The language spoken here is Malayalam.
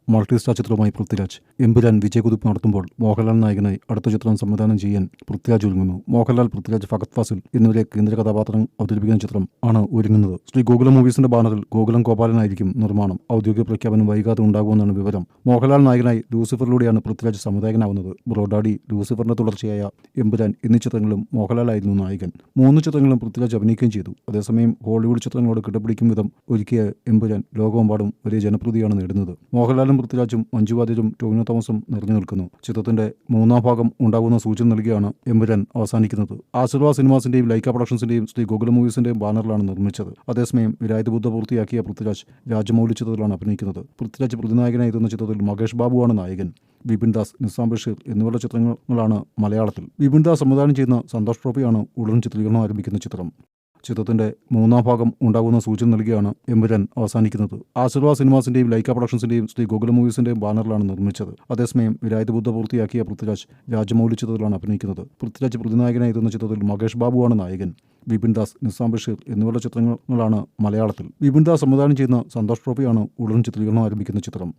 മൾട്ടി സ്റ്റാർ ചിത്രവുമായി പൃഥ്വിരാജ്. എമ്പുരാൻ വിജയകുതിപ്പ് നടത്തുമ്പോൾ മോഹൻലാൽ നായകനായി അടുത്ത ചിത്രം സംവിധാനം ചെയ്യാൻ പൃഥ്വിരാജ് ഒരുങ്ങുന്നു. മോഹൻലാൽ, പൃഥ്വിരാജ്, ഫഹദ് ഫാസിൽ എന്നിവരെ കേന്ദ്ര കഥാപാത്രം അവതരിപ്പിക്കുന്ന ചിത്രം ആണ് ഒരുങ്ങുന്നത്. ശ്രീ ഗോകുലം മൂവീസിന്റെ ബാനറിൽ ഗോകുലം ഗോപാലനായിരിക്കും നിർമ്മാണം. ഔദ്യോഗിക പ്രഖ്യാപനം വൈകാതെ ഉണ്ടാകുമെന്നാണ് വിവരം. മോഹൻലാൽ നായകനായി ലൂസിഫറിലൂടെയാണ് പൃഥ്വിരാജ് സംവിധായകനാവുന്നത്. ബ്രോഡാഡി, ലൂസിഫറിന്റെ തുടർച്ചയായ എമ്പുരാൻ എന്നീ ചിത്രങ്ങളിലും മോഹൻലാലായിരുന്നു നായകൻ. 3 ചിത്രങ്ങളിലും പൃഥ്വിരാജ് അഭിനയിക്കുകയും ചെയ്തു. അതേസമയം ഹോളിവുഡ് ചിത്രങ്ങളോട് കിടപിടിക്കും വിധം ഒരുക്കിയ എമ്പുരാൻ ലോകമെമ്പാടും വലിയ ജനപ്രീതിയാണ് നേടുന്നത്. മോഹൻലാലും പൃഥ്വിരാജും മഞ്ജു വാര്യരും ടോവിനോ തോമസും നിറഞ്ഞു നിൽക്കുന്നു. ചിത്രത്തിന്റെ 3ാം ഭാഗം ഉണ്ടാകുന്ന സൂചന നൽകിയാണ് എമ്പുരാൻ അവസാനിക്കുന്നത്. ആശീർവാദ് സിനിമാസിന്റെയും ലൈക്ക പ്രൊഡക്ഷൻസിന്റെയും ശ്രീ ഗോകുലം മൂവീസിന്റെയും ബാനറിലാണ് നിർമ്മിച്ചത്. അതേസമയം വിലായത്ത് ബുദ്ധ പൂർത്തിയാക്കിയ പൃഥ്വിരാജ് രാജമൗലി ചിത്രത്തിലാണ് അഭിനയിക്കുന്നത്. പൃഥ്വിരാജ് പ്രതിനായകനായി എത്തുന്ന ചിത്രത്തിൽ മഹേഷ് ബാബുവാണ് നായകൻ. വിപിൻ ദാസ്, നിസാം ബഷീർ എന്നിവരുടെ ചിത്രങ്ങളാണ് മലയാളത്തിൽ. വിപിൻ ദാസ് സംവിധാനം ചെയ്യുന്ന സന്തോഷ് ട്രോഫിയാണ് ഉടൻ ചിത്രീകരണം ആരംഭിക്കുന്ന ചിത്രം. ചിത്രത്തിന്റെ 3ാം ഭാഗം ഉണ്ടാകുന്ന സൂചന നൽകിയാണ് എമ്പുരാൻ അവസാനിക്കുന്നത്. ആശീർവാദ് സിനിമാസിന്റെയും ലൈക്ക പ്രൊഡക്ഷൻസിന്റെയും ശ്രീ ഗോകുലം മൂവീസിന്റെയും ബാനറിലാണ് നിർമ്മിച്ചത്. അതേസമയം വിലായത്ത് ബുദ്ധ പൂർത്തിയാക്കിയ പൃഥ്വിരാജ് രാജമൗലി ചിത്രത്തിലാണ് അഭിനയിക്കുന്നത്. പൃഥ്വിരാജ് പ്രതിനായകനായി എത്തുന്ന ചിത്രത്തിൽ മഹേഷ് ബാബുവാണ് നായകൻ. വിപിൻ ദാസ്, നിസാം ബഷീർ എന്നിവരുടെ ചിത്രങ്ങളാണ് മലയാളത്തിൽ. വിപിൻ ദാസ് സംവിധാനം ചെയ്യുന്ന സന്തോഷ് ട്രോഫിയാണ് ഉടൻ ചിത്രീകരണം ആരംഭിക്കുന്ന ചിത്രം.